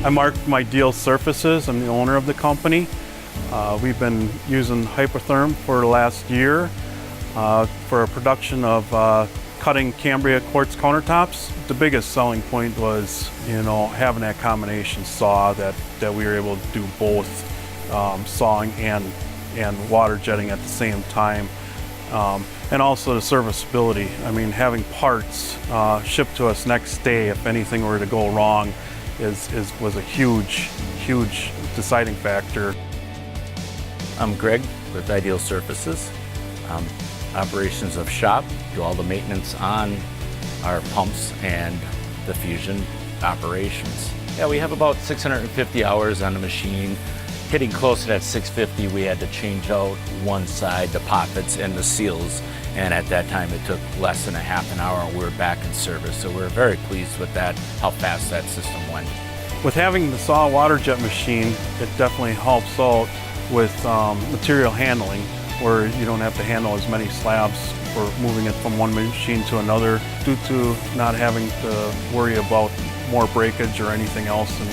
I marked my deal surfaces. I'm the owner of the company. We've been using Hypertherm for the last year for a production of cutting Cambria quartz countertops. The biggest selling point was, having that combination saw that we were able to do both sawing and water jetting at the same time. And also the serviceability. I mean, having parts shipped to us next day if anything were to go wrong was a huge deciding factor. I'm Greg with Ideal Surfaces. Operations of shop, do all the maintenance on our pumps and the fusion operations. Yeah, we have about 650 hours on the machine. Hitting close to that 650, we had to change out one side, the pockets and the seals. And at that time, it took less than a half an hour and we were back in service. So we're very pleased with that, how fast that system went. With having the SawJet machine, it definitely helps out with material handling, where you don't have to handle as many slabs for moving it from one machine to another due to not having to worry about more breakage or anything else in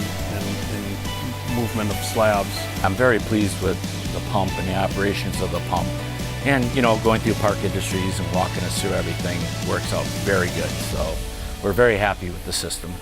movement of slabs. I'm very pleased with the pump and the operations of the pump. And going through Park Industries and walking us through everything works out very good. So we're very happy with the system.